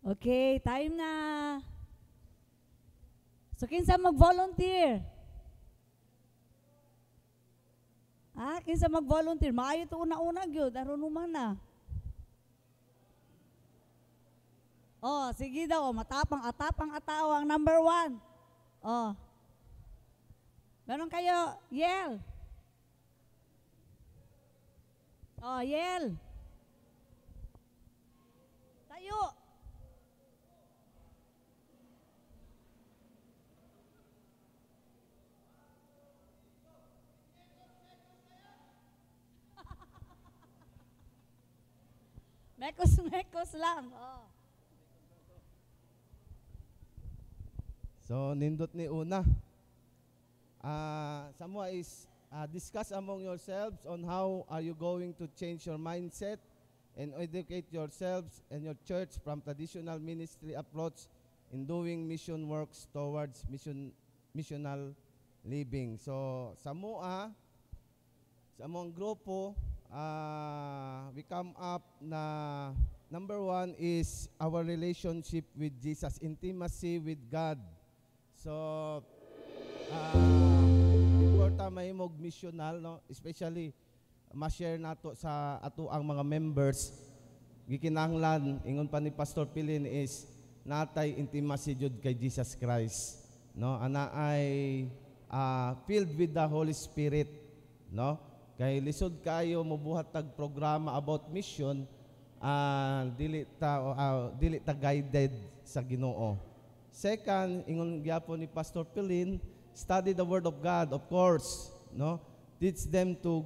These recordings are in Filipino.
Okay, time na. So, kinsa mag-volunteer? Kinsa mag-volunteer? Maayo to una-una gyud, aron man na. Oh, sige daw, matapang atawang number 1. Oh. Meron kayo, Yel. Oh, Yel. Tayo. Mekos lang. Oh. So, nindot ni una. Samoa is discuss among yourselves on how are you going to change your mindset and educate yourselves and your church from traditional ministry approach in doing mission works towards missional living. So, sa among grupo, we come up na number 1 is our relationship with Jesus, intimacy with God. So, important mahimog missional, no? Especially, ma-share nato sa ato ang mga members. Gikinahanglan, ingon pa ni Pastor Pilin is, natay intimacy jud kay Jesus Christ. No? Ana ay filled with the Holy Spirit. No? Kay lisod kayo mobuhat tag programa about mission, dili ta guided sa Ginoo. Second, ingon gyapon ni Pastor Pilin, study the Word of God, of course, no? Teach them to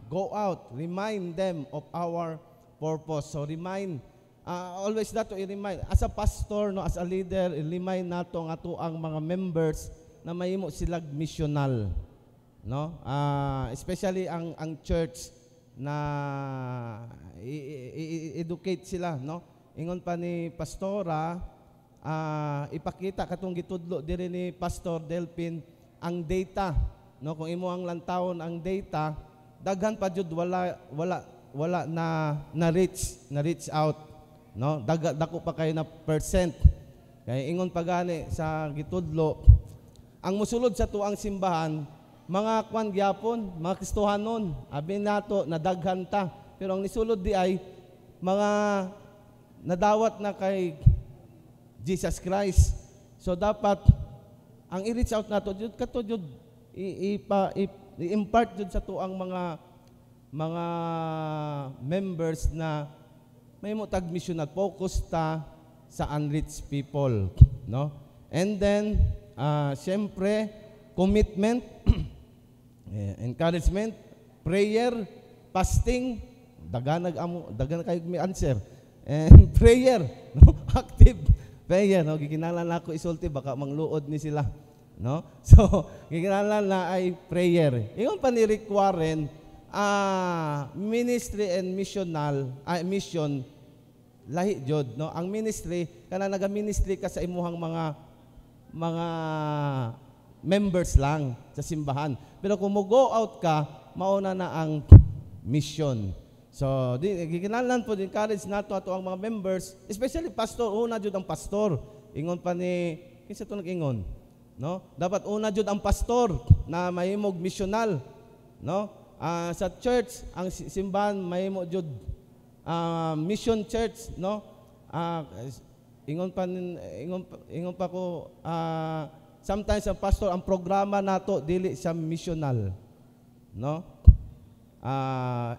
go out, remind them of our purpose. So remind, always nato i-remind as a pastor, no, as a leader, i-remind nato ang ato ang mga members na mahimo silag missional, no? Especially ang church na educate sila, no? Ingon pa ni Pastora, ipakita katong gitudlo diri ni Pastor Delpin ang data, no? Kung imo ang lantawon ang data, daghan pa jud wala na reach out, no? Dako pa kayo na percent. Kay ingon pa gani sa gitudlo, ang musulod sa tuang simbahan, mga kwan gyapon, mga Kristohanon, abi nato nadaghan ta, pero ang nisulod di ay mga nadawat na kay Jesus Christ. So dapat ang i-reach out nato jud kato jud i-impart jud sa tuang mga members na may mo tag missional focus ta sa unreached people, no? And then syempre commitment, encouragement, prayer, fasting, dagan kayo may answer, and prayer, no? Active prayer, no? Gikinahanglan nako isulti baka mangluod ni sila, no? So gikinahanglan na ay prayer. Ingon pa ni Rick Warren, ministry and mission lahi jud, no? Ang ministry kana naga-ministry ka sa imuhang mga members lang sa simbahan. Pero kung mo-go out ka, mauna na ang mission. So, gikinahanglan po encourage nato ato ang mga members, especially pastor, una jud ang pastor. Ingon pa ni kinsa to nag-ingon, no? Dapat una jud ang pastor na mahimog missional, no? Sa church, ang simbahan mahimo jud mission church, no? Ingon pa ko, sometimes ang pastor ang programa nato dili sa missional, no?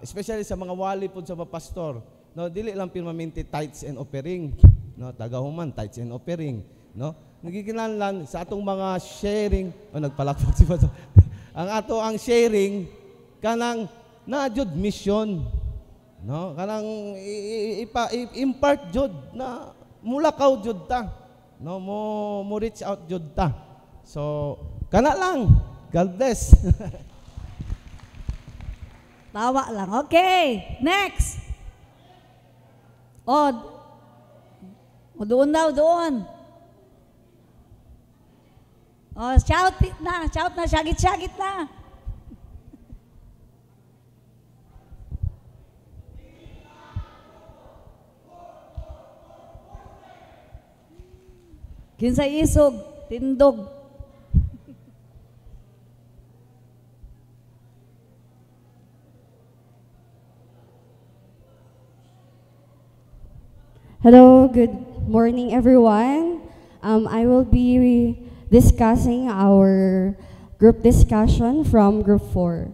Especially sa mga wali po sa mga pastor, no, dili lang permanente tithes and offering, no, tagahuman tithes and offering, no? Nagikinahanglan sa atong mga sharing, nagpalakpak si pastor. ang sharing kanang na jud mission, no? Kanang impart jud na mulakaw jud ta, no, mo reach out jud ta. So kana lang, God bless. Tawa lang. Okay, next. Doon daw, doon. Shout na, syagit na. Kinsay isog, tindog. Hello, good morning, everyone. I will be discussing our group discussion from Group 4.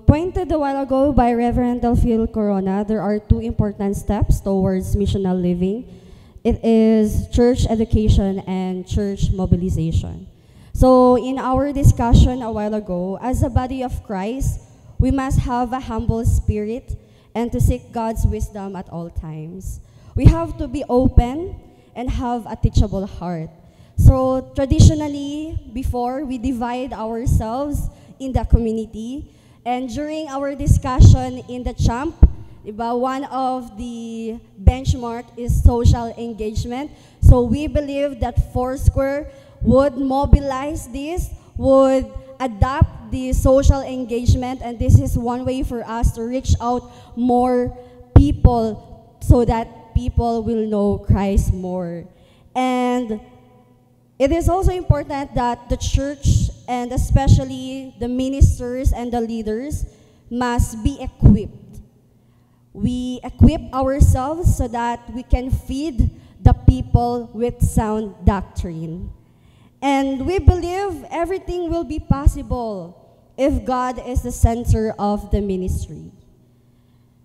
Pointed a while ago by Reverend Delphil Corona, there are two important steps towards missional living. It is church education and church mobilization. So in our discussion a while ago, as a body of Christ, we must have a humble spirit and to seek God's wisdom at all times. We have to be open and have a teachable heart. So traditionally, before, we divide ourselves in the community. And during our discussion in the CHAMP, diba, one of the benchmark is social engagement. So we believe that Foursquare would mobilize this, would adapt the social engagement, and this is one way for us to reach out more people so that people will know Christ more. And it is also important that the church, and especially the ministers and the leaders, must be equipped. We equip ourselves so that we can feed the people with sound doctrine. And we believe everything will be possible if God is the center of the ministry.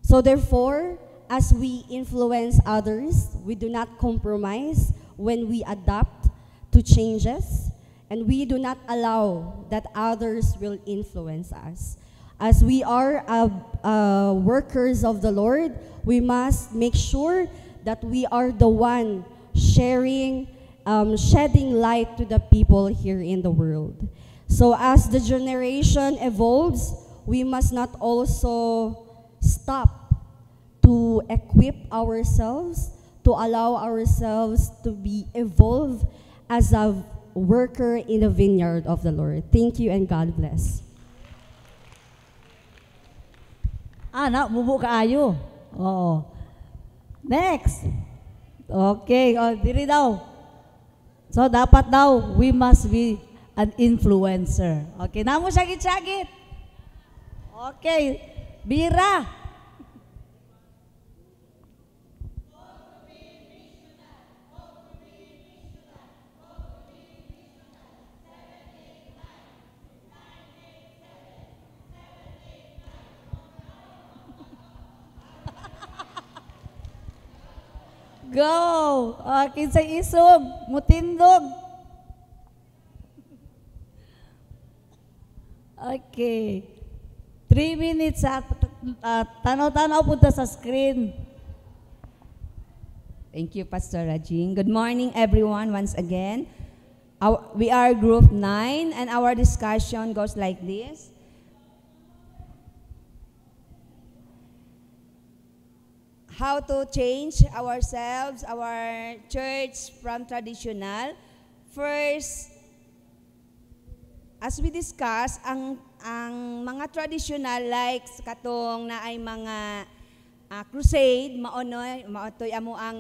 So therefore, as we influence others, we do not compromise when we adapt to changes, and we do not allow that others will influence us. As we are workers of the Lord, we must make sure that we are the one sharing, shedding light to the people here in the world. So as the generation evolves, we must not also stop to equip ourselves, to allow ourselves to be evolved as a worker in the vineyard of the Lord. Thank you and God bless. Mubo kaayo. Oo. Next. Okay, diri daw. So dapat daw, we must be an influencer. Okay, namo sagit-sagit. Okay, Bira. Go! Kinsay isog, mutindog. Okay. 3 minutes at tanaw-tanaw punta sa screen. Thank you, Pastor Rajing. Good morning, everyone, once again. We are Group 9, and our discussion goes like this. How to change ourselves, our church from traditional. First, as we discuss, ang mga traditional like katong na ay mga crusade, maotoy amo ang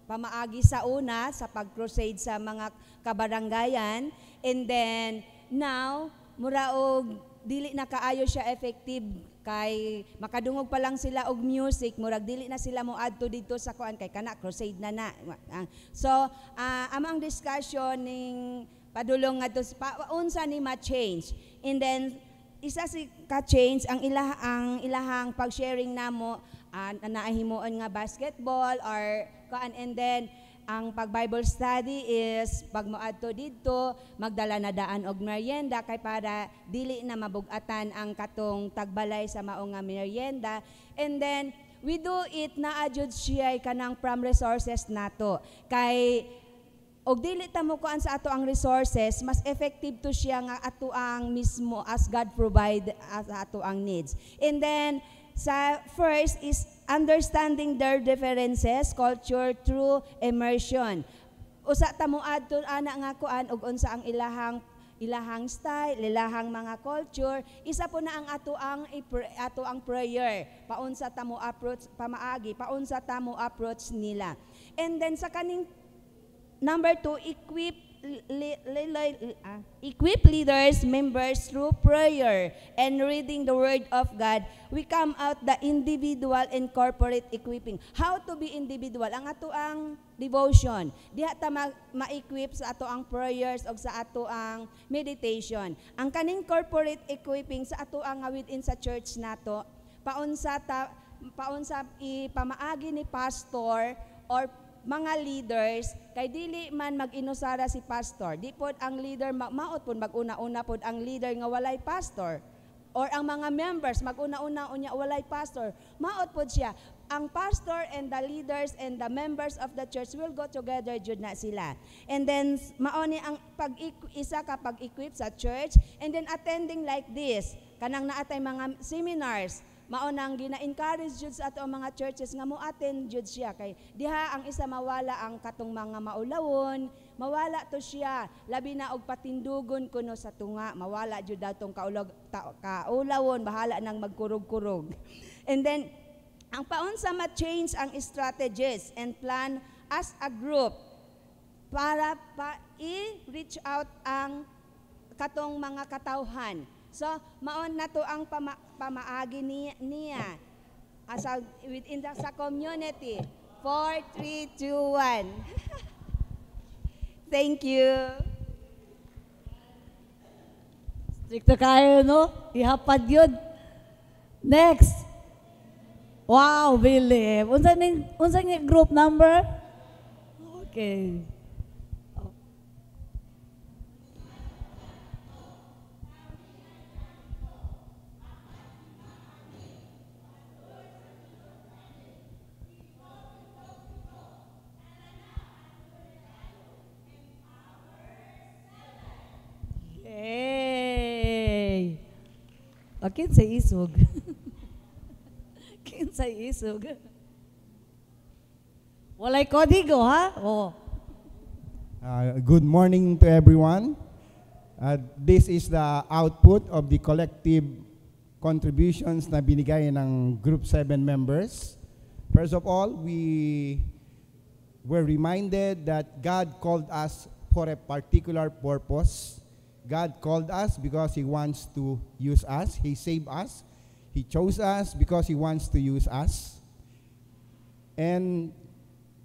pamaagi sa una sa pag-crusade sa mga kabaranggayan, and then now muraog dili na kaayo siya effective kay makadungog pa lang sila og music, murag dili na sila mo adto dito sa kuan kay kana crusade na. So amang discussion ning padulong ngadto unsa ni ma-change, and then isa si ka-change ang ilahang pag-sharing namo naahimuon nga basketball or kuan, and then ang pag-Bible study is pag moadto dito magdala na daan og merienda kay para dili na mabugatan ang katong tagbalay sa mao nga merienda, and then we do it na adjud siya kanang from resources nato kay og dili ta mo kuan sa ato ang resources, mas effective to siya nga ato ang mismo as God provide as ato ang needs. And then sa first is understanding their differences, culture through immersion. Usa ta mo adto ana nga kuan og unsa ang ilahang style, ilahang mga culture, isa po na ang ato ang prayer. Paunsa ta mo approach pamaagi, paunsa ta mo approach nila. And then sa kaning Number 2, equip leaders, members through prayer and reading the Word of God. We come out the individual and corporate equipping. How to be individual? Ang ato ang devotion. Diha ta ma-equip sa ato ang prayers o sa ato ang meditation. Ang kaning corporate equipping sa ato ang within sa church nato, paunsa ipamaagi ni pastor or mga leaders, kay dili man mag-inusara si pastor. Di pod ang leader, maot pod mag-una-una pod ang leader nga walay pastor. Or ang mga members, mag-una-una unya walay pastor. Maot pod siya. Ang pastor and the leaders and the members of the church will go together jud na sila. And then, maoni ang isa ka pag-equip sa church, and then attending like this. Kanang naatay mga seminars, maunang gina-encourage jud sa ato ang mga churches nga mo-attend jud siya kay diha ang isa mawala ang katong mga maulawon, mawala to siya labi na og patindugon kuno sa tunga, mawala jud datong kaulawon, bahala nang magkurog-kurog. And then ang paunsa ma-change ang strategies and plan as a group para i-reach out ang katong mga katawhan. So, maon na to ang pamaagi niya within sa community. 4, 3, 2, 1. Thank you. Stricto kayo, no? Ihapad yun. Next. Wow, believe. Unsa ni group number? Okay. Hey! Kinsay isog. Kinsay isog. Walay kodigo, ha? Oh. Good morning to everyone. This is the output of the collective contributions na binigay ng Group 7 members. First of all, we were reminded that God called us for a particular purpose. God called us because He wants to use us. He saved us. He chose us because He wants to use us. And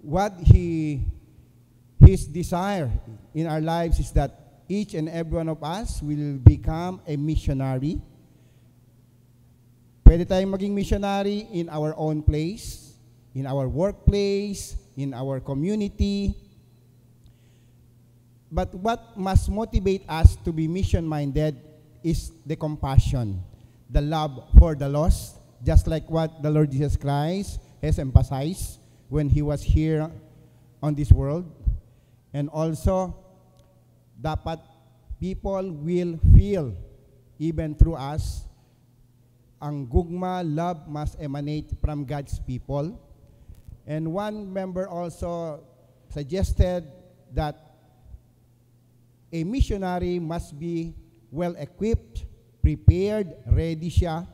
what His desire in our lives is that each and every one of us will become a missionary. Pwede tayong maging missionary in our own place, in our workplace, in our community. But what must motivate us to be mission-minded is the compassion, the love for the lost, just like what the Lord Jesus Christ has emphasized when He was here on this world. And also, dapat people will feel, even through us, ang gugma, love must emanate from God's people. And one member also suggested that a missionary must be well-equipped, prepared, ready siya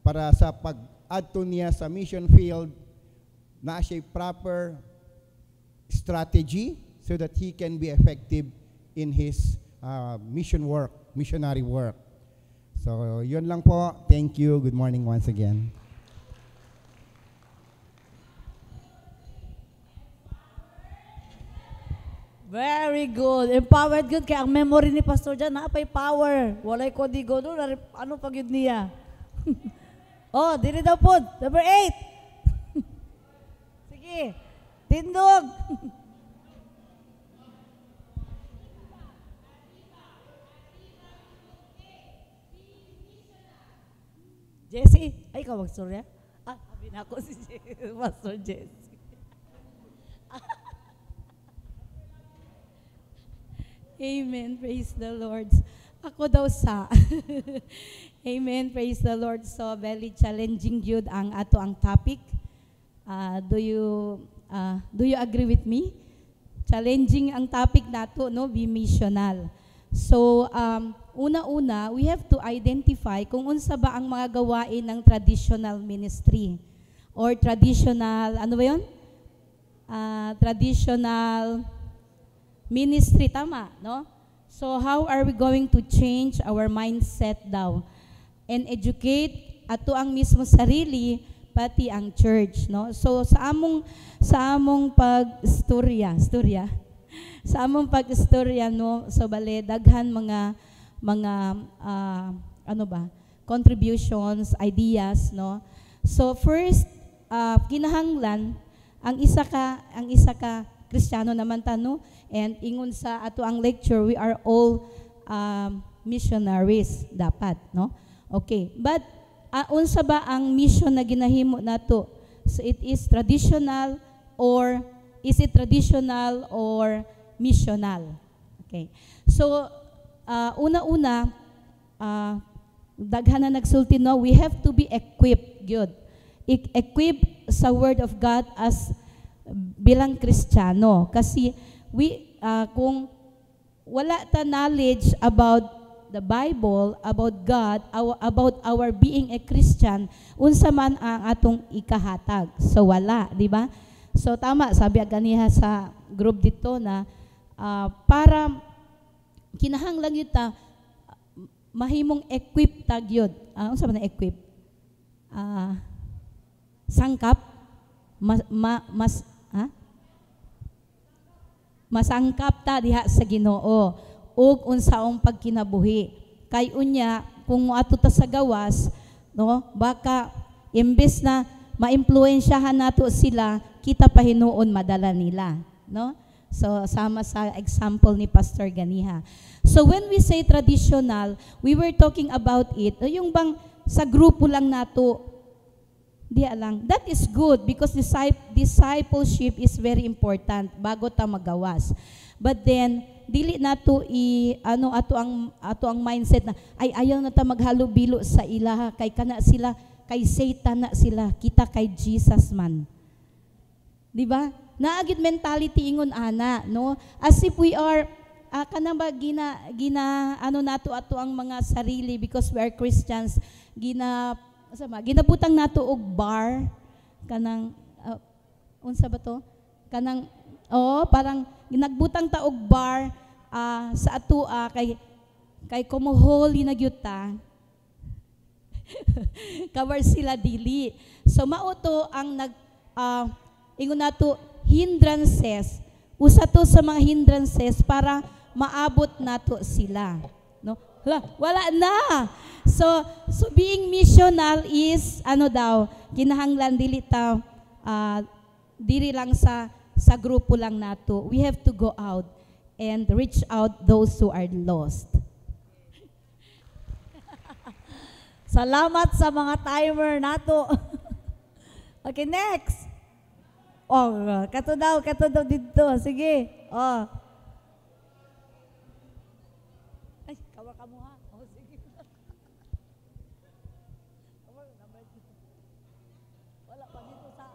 para sa pag-adto niya sa mission field na siya proper strategy so that he can be effective in his missionary work. So, yun lang po. Thank you. Good morning once again. Very good. Empowered good. Kaya ang memory ni Pastor dyan, napay power. Walay kodigo doon. Ano pag yun niya? Oh, dili daw po. Number 8. Sige. Tindog. Jessie. Ay, ikaw magstorya? Sabi na ako si Pastor Jessie. Amen. Praise the Lord. Ako daw sa. Amen. Praise the Lord. So, very challenging yun ang ato ang topic. Do you agree with me? Challenging ang topic nato, no? Be missional. So, una-una, we have to identify kung unsa ba ang mga gawain ng traditional ministry or traditional, ano ba yun? Traditional ministry, tama, no? So how are we going to change our mindset daw and educate ato ang mismo sarili pati ang church, no? So sa among pag-istorya sa among pag-istorya, no, so bale daghan mga ano ba, contributions, ideas, no? So first, kinahanglan ang isa ka Kristiyano naman ta, no? And ingon sa ato ang lecture, we are all missionaries dapat, no? Okay. But unsa ba ang mission na ginahimo nato? So it is traditional or missional? Okay. So una-una, daghan na nagsulti, no, we have to be equipped, good. Equipped sa Word of God as bilang Kristiyano. Kasi kung wala ta knowledge about the Bible, about God, about our being a Christian, unsa man ang atong ikahatag. So wala, di ba? So tama, sabi ganiha sa group dito na para kinahanglan yun ta, mahimong equip tag yun. Unsa man na equip? Sangkap? Masangkap ta diha sa Ginoo ug unsaong pagkinabuhi. Kay unya kung ato ta sa gawas, no, baka imbes na maimpluwensyahan nato sila, kita pa hinuon madala nila, no? So sama sa example ni Pastor ganiha. So when we say traditional, we were talking about it, yung bang sa grupo lang nato, diya lang. That is good because discipleship is very important bago ta magawas. But then dili nato ato ang mindset na ay ayaw na ta maghalubilo sa ilaha kay kana sila, kay Satan na sila, kita kay Jesus man. Di ba? Naagid mentality ingon ana, no? As if we are kana ba nato ato ang mga sarili because we are Christians, ginabutang nato og bar kanang unsa ba to? Kanang parang ginagbutang ta og bar sa atoa kay kumuholi na gyud ta. Cover sila dili. So mao to ang ingon nato hindrances. Usa to sa mga hindrances para maabot nato sila, no? Wala na. So being missional is kinahanglan dili ta diri lang sa grupo lang nato. We have to go out and reach out those who are lost. Salamat sa mga timer nato. Okay, next. Kato daw dito. Sige. Ay, kawa ka mo ha. Sige. Wala pa dito sa...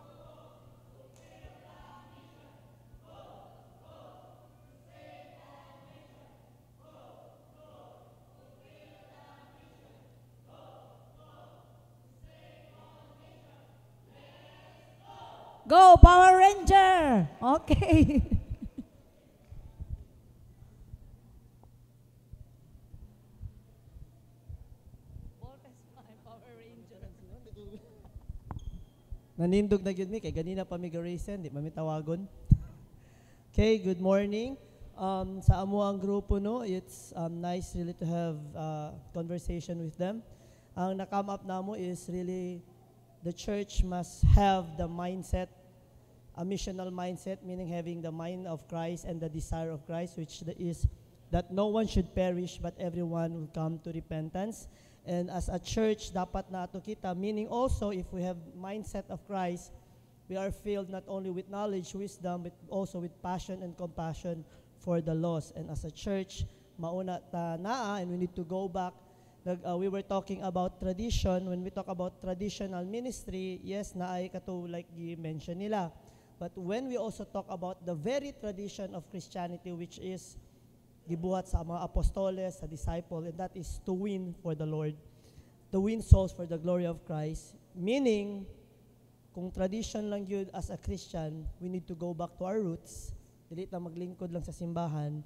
Go, Power Ranger! Okay. Nanindog na gyud mi kay ganina pa mi garisen, di mami tawagon. Okay, good morning. Sa amo ang grupo, no, it's nice really to have conversation with them. Ang na-come up namo is really the church must have the mindset, a missional mindset, meaning having the mind of Christ and the desire of Christ, which is that no one should perish but everyone will come to repentance. And as a church, dapat na ato kita, meaning also if we have mindset of Christ, we are filled not only with knowledge, wisdom, but also with passion and compassion for the lost. And as a church, mauna ta naa, and we need to go back. We were talking about tradition. When we talk about traditional ministry, yes, naay kato like i-mention nila. But when we also talk about the very tradition of Christianity, which is gibuhat sa mga apostoles, sa disciple, and that is to win for the Lord, to win souls for the glory of Christ. Meaning, kung tradition lang yun as a Christian, we need to go back to our roots, dili ta maglingkod lang sa simbahan,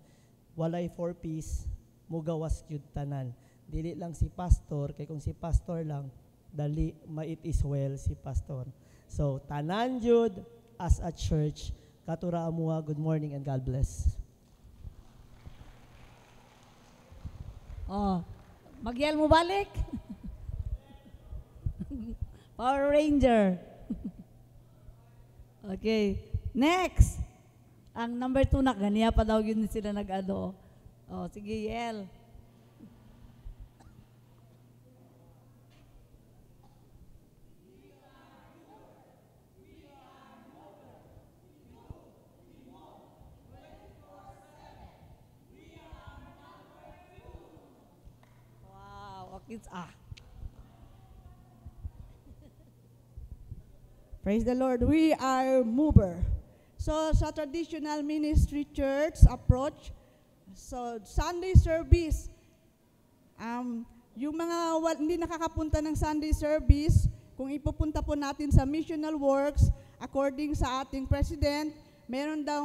walay 4 piece, mugawas gyud tanan. Dili lang si pastor, kay kung si pastor lang, dali might is well si pastor. So tanan jud as a church, katura amuha, good morning and God bless. Oh, magyel mo balik? Power Ranger. Okay. Next. Ang number 2 na, ganiya pa daw yun sila nag-ano. Oh, sige, Yel. Wow, okay. Praise the Lord. We are mover. So sa traditional ministry church approach, so Sunday service, yung mga hindi nakakapunta ng Sunday service, kung ipupunta po natin sa missional works, according sa ating president, meron daw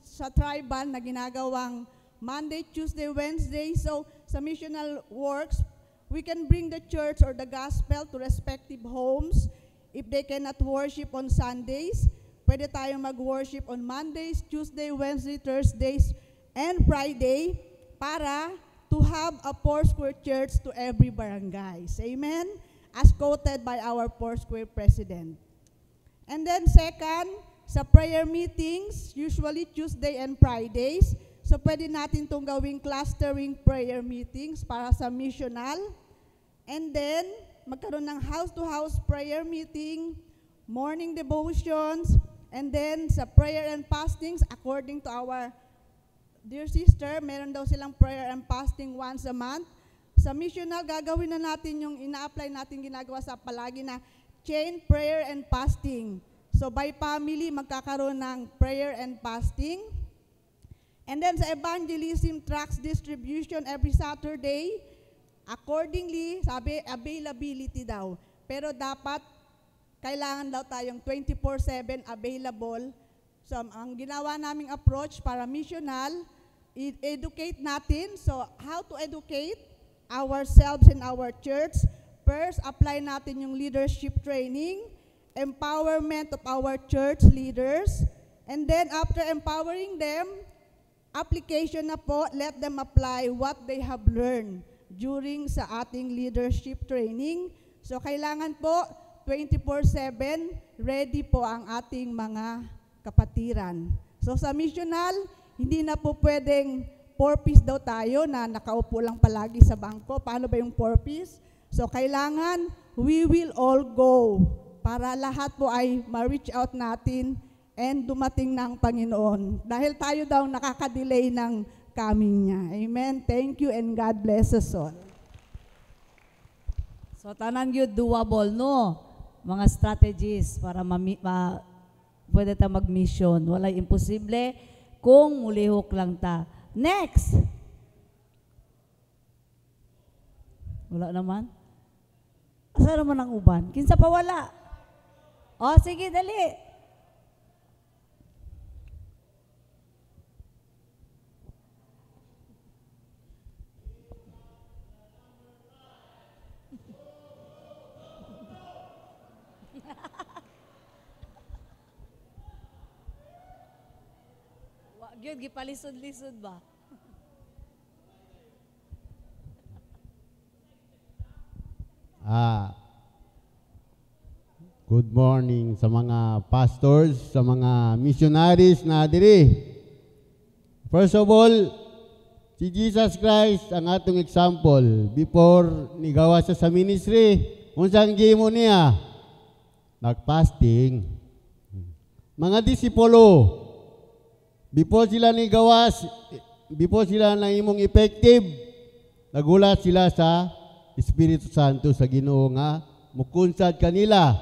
sa tribal na ginagawang Monday, Tuesday, Wednesday. So sa missional works, we can bring the church or the gospel to respective homes. If they cannot worship on Sundays, pwede tayong mag-worship on Mondays, Tuesday, Wednesday, Thursdays, and Friday para to have a Foursquare church to every barangays. Amen? As quoted by our Foursquare president. And then second, sa prayer meetings, usually Tuesday and Fridays, so pwede natin itong gawing clustering prayer meetings para sa missional. And then, magkaroon ng house-to-house prayer meeting, morning devotions, and then sa prayer and fastings, according to our dear sister, meron daw silang prayer and fasting once a month. Sa missional, gagawin na natin yung ina-apply natin ginagawa sa palagi na chain prayer and fasting. So by family, magkakaroon ng prayer and fasting. And then sa evangelism tracts distribution every Saturday, accordingly, sabi, availability daw. Pero dapat, kailangan daw tayong 24/7 available. So, ang ginawa naming approach para missional, educate natin. So, how to educate ourselves in our church? First, apply natin yung leadership training, empowerment of our church leaders, and then after empowering them, application na po, let them apply what they have learned during sa ating leadership training. So, kailangan po 24/7 ready po ang ating mga kapatiran. So, sa missional, hindi na po pwedeng 4-piece daw tayo na nakaupo lang palagi sa bangko. Paano ba yung 4-piece? So, kailangan we will all go para lahat po ay ma-reach out natin and dumating ng Panginoon. Dahil tayo daw nakaka-delay ng coming niya. Amen. Thank you and God bless us all. So, tanan yun doable, no? Mga strategies para pwede ta mag-mission. Walay imposible kung mulihok lang ta. Next! Wala naman? Asa naman ang uban? Kinsa pa wala? O, sige, dali. Yun, gipalisod-lisod ba? Good morning sa mga pastors, sa mga missionaries na diri. First of all, si Jesus Christ ang atong example. Before nigawa sa ministry, unsang gimo niya? Nag-fasting. Mga disipulo, before sila na imong effective, nagulat sila sa Espiritu Santo sa Ginoo nga mukunsad kanila.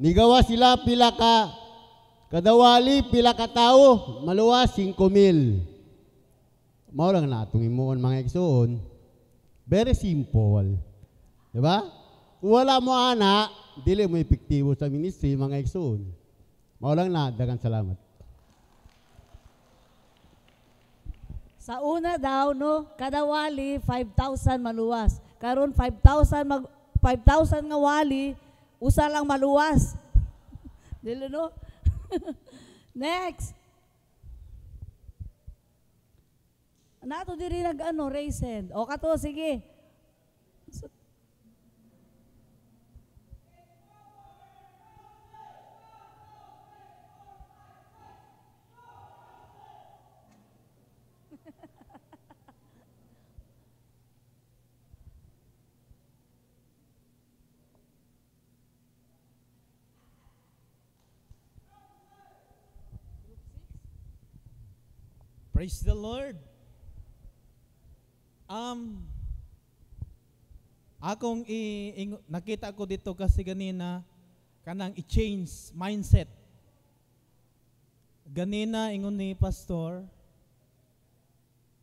Nigawa sila pila ka kadawali, pila ka tao, maluwas 5,000. Mao lang natong imuon mga igsoon. Very simple. Diba? Kung wala mo ana, dili mo epektibo sa ministry mga igsoon. Mao lang na, daghang salamat. Sa una daw, no, kada wali, 5,000 maluwas. Karon 5,000 nga wali, usa lang maluwas. Dilo, no? Next. Nato diri nag-ano, raise hand. O kato, sige. Praise the Lord. Nakita ko dito kasi ganina kanang i-change mindset. Ganina ingon ni pastor,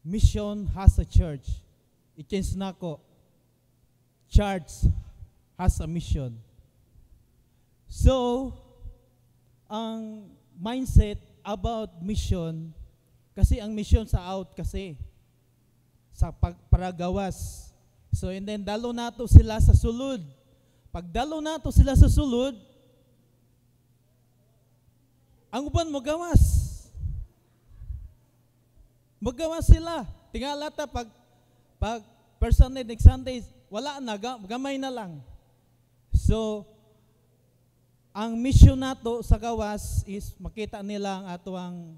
mission has a church. I-change na ko. Church has a mission. So, ang mindset about mission, kasi ang mission sa out kasi sa pagparagawas. So and then dalo nato sila sa sulod. Pag dalo nato sila sa sulod, ang uban magawas. Magawas sila. Tingala ta pag first Sunday, next Sunday, wala na, gamay na lang. So ang mission nato sa gawas is makita nila ang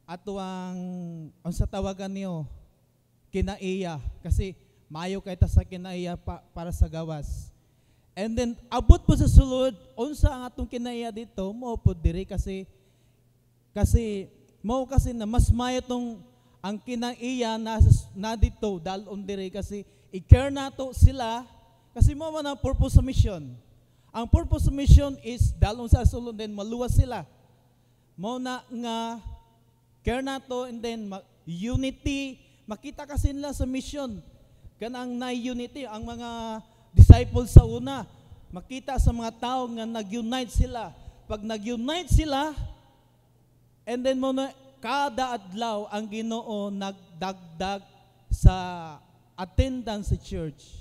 ang sa tawagan niyo kinaiya kasi mayo kay ta sa kinaiya para sa gawas. And then abot po sa sulod unsa ang atong kinaiya dito mo po diri kasi na mas mayo tong ang kinaiya na dito dalon diri kasi i-care nato sila kasi mo man ang purpose sa mission. Ang purpose sa mission is dalon sa sulod then maluwas sila. Mo na nga care nato and then unity, makita kasi nila sa mission. Kanang na-unity, ang mga disciples sa una, makita sa mga tao nga nag-unite sila. Pag nag-unite sila, and then muna, kada adlaw ang Ginoo nagdagdag sa attendance sa church.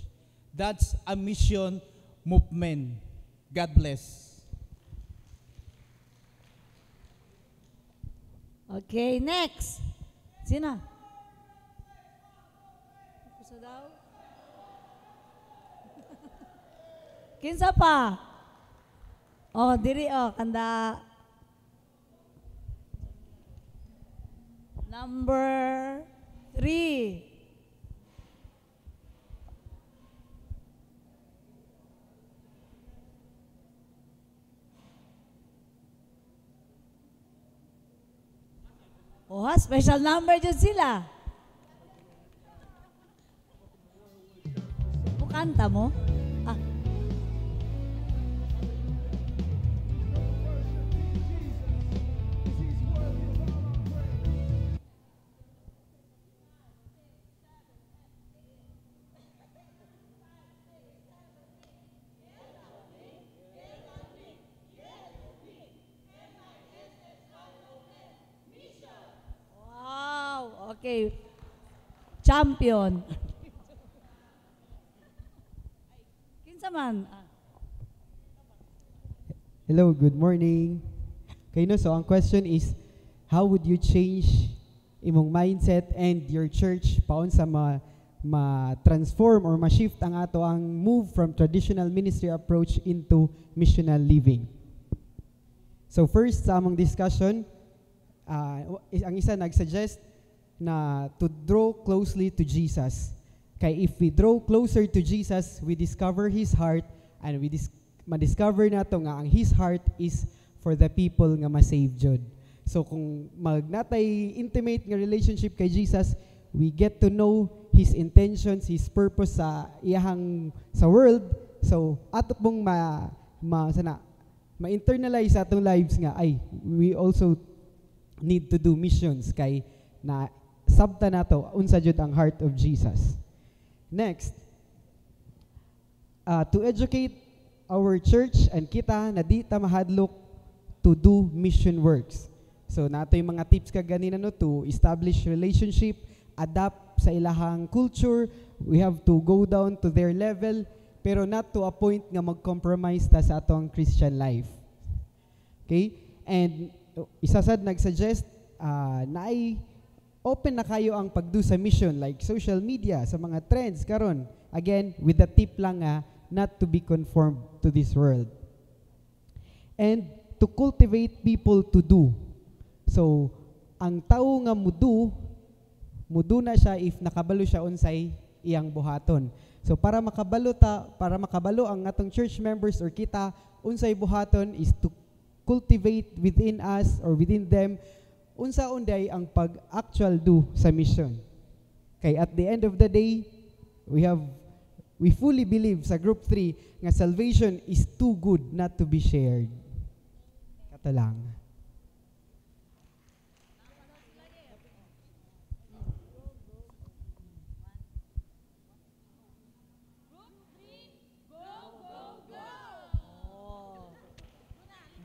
That's a mission movement. God bless. Okay, next. Sino? Kusa daw? Kinsa pa? Oh, diri kanda number 3. Oh, special number dyan sila. Kanta mo? Ah. Okay. Champion. Kinsa man? Hello, good morning. Okay, no, so ang question is, how would you change imong mindset and your church paon sa ma-transform or ma-shift ang ato ang move from traditional ministry approach into missional living? So first, sa among discussion, ang isa nag-suggest na to draw closely to Jesus. Kay if we draw closer to Jesus, we discover His heart and we ma-discover nato nga ang His heart is for the people nga ma-save jud. So kung magnatay intimate nga relationship kay Jesus, we get to know His intentions, His purpose sa iyahang sa world. So ato pong ma-internalize sa atong lives nga ay we also need to do missions kay na sabta nato unsa jud ang heart of Jesus. Next, to educate our church and kita na di ta mahadlok to do mission works. So nato yung mga tips kaganina no to establish relationship adapt sa ilahang culture, we have to go down to their level, pero not to a point nga mag-compromise ta sa atong Christian life. Okay? And isa sad nag-suggest na ay open na kayo ang pagdo sa mission like social media, sa mga trends karon. Again, with the tip lang not to be conformed to this world. And to cultivate people to do. So, ang tao nga mudo na siya if nakabalo siya unsay iyang buhaton. So para makabalo ang atong church members or kita unsay buhaton is to cultivate within us or within them unsa unday ang pag-actual do sa mission. Kay at the end of the day, we fully believe sa group 3 nga salvation is too good not to be shared. Kato lang.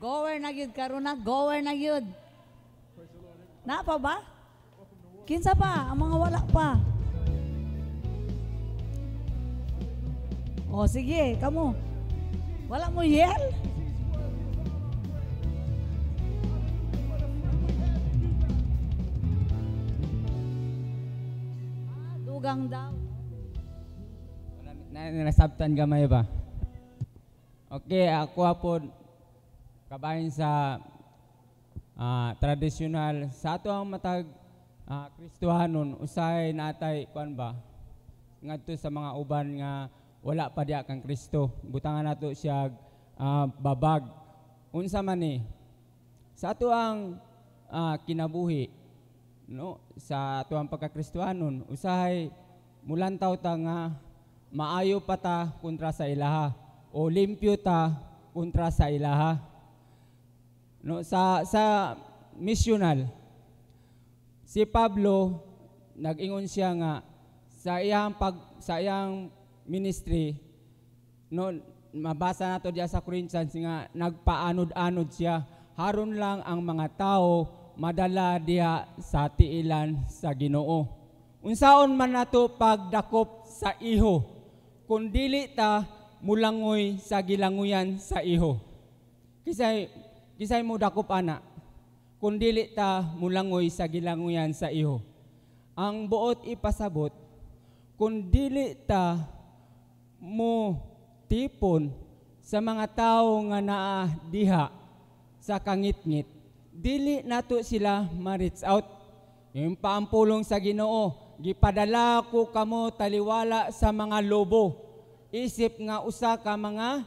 Gower na gyud karon na, gower na gyud. Na pa ba? Kinsa pa ang mga wala pa? O sige, kamo. Wala mo yell? Dugang daw. Nasabtan gamay ba? Okay, ako po kabahin sa tradisyonal sa ato ang matag Kristohanon usay natay kuan ba ngadto sa mga uban nga wala pa diha kang Kristo, butangan nato siya babag unsa man ni sa ato ang kinabuhi no sa ato ang pagka-Kristohanon usahay mulantaw ta nga maayo pa ta kontra sa ilaha o limpyo ta kontra sa ilaha. No, sa missional, si Pablo nag-ingon siya nga sa iyang ministry, no, mabasa nato diya sa Corinthians nga nagpaanod-anod siya haron lang ang mga tao madala diha sa tiilan sa Ginoo. Unsaon man nato pagdakop sa iho, kun dili ta mulangoy sa gilanguyan sa iho. Kisay mo dakop ana, kung dili ta mulangoy sa gilanguyan sa iho. Ang buot ipasabot, kung dili ta mo tipon sa mga tao nga naa diha sa kangit-ngit, dili nato sila ma-reach out. Yung paampulong sa Ginoo, gipadala ko kamo taliwala sa mga lobo. Isip nga usa ka mga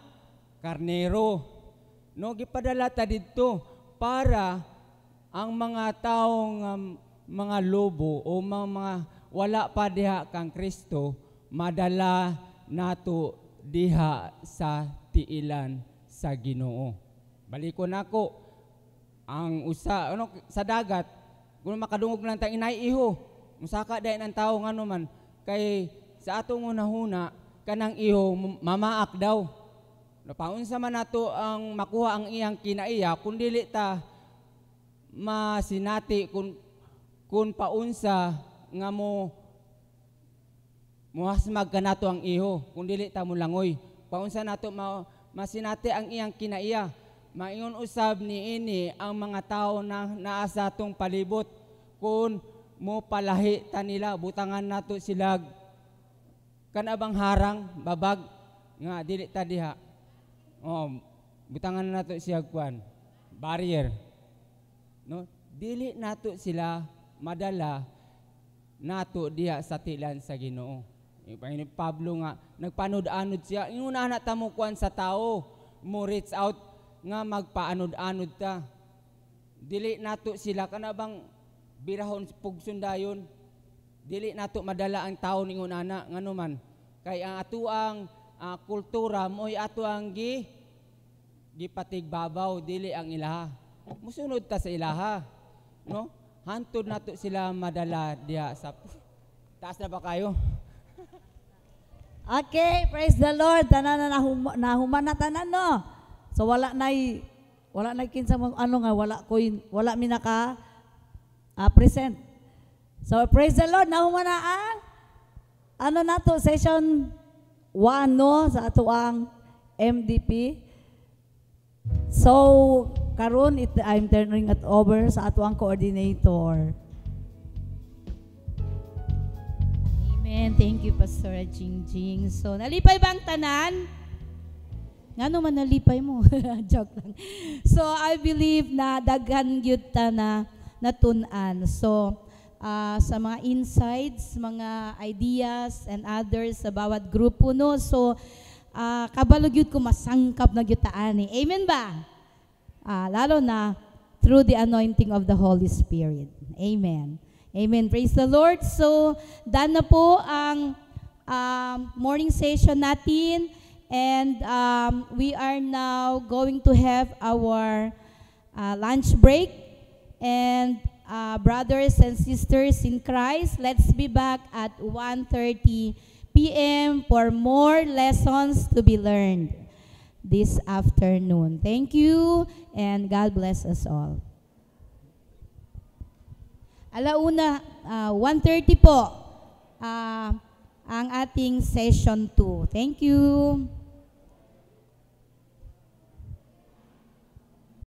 karnero. No, gipadala ta didto para ang mga taong mga lobo o mga wala pa diha kang Kristo madala nato diha sa tiilan sa Ginoo. Balikon nako ang usa sa dagat kung makadungog lang tang inay-iho musaka dayon ang tawo ngano man kay sa atong unahuna kanang iho mamaak daw. Napaunsa man nato ang makuha ang iyang kinaiya kung dili ta masinati kung paunsa nga mo muhasmag kanato ang iho kung dili ta mulangoy. Paunsa nato masinati ang iyang kinaiya. Maingon usab niini ang mga tao na naa sa atong palibot kung mo palahi ta nila butangan nato sila kanabang harang babag nga dili ta diha. Butangan nato siya kuan barrier. No, dili nato sila madala nato diha sa tilan sa Ginoo. Ni Pablo nga nagpanud-anod siya. Inguna na ta mo kuan sa tao, mo reach out nga magpaanod-anod ta. Dili nato sila kanabang birahon pugsundayon. Dili nato madala ang tao ningon ana ngano man kay ang atuang kultura mo'y atuang gipatigbabaw dili ang ilaha. Musunod ta sa ilaha, no? Hantod nato sila madala diha sa taas na ba kayo? Okay, praise the Lord. Tanan na nahuman na tanan no. So wala nay kinsa mo wala mi naka present. So praise the Lord, nahuman na ang ano na to, session 1 no sa ato ang MDP. So karon I'm turning it over sa ato ang coordinator. Amen. Thank you, Pastor Jingjing. So, nalipay ba ang tanan? Nga naman nalipay mo. Joke lang. So, I believe na daghan gyud ta na natun-an. So, sa mga insights, mga ideas, and others sa bawat grupo, no? So, kabalo gyud ko masangkap na gyud ta ani. Amen ba? Lalo na through the anointing of the Holy Spirit. Amen. Amen. Praise the Lord. So, done na po ang morning session natin. And we are now going to have our lunch break. And brothers and sisters in Christ, let's be back at 1:30 p.m. for more lessons to be learned this afternoon. Thank you, and God bless us all. Alauna, 1:30 po ang ating session 2. Thank you.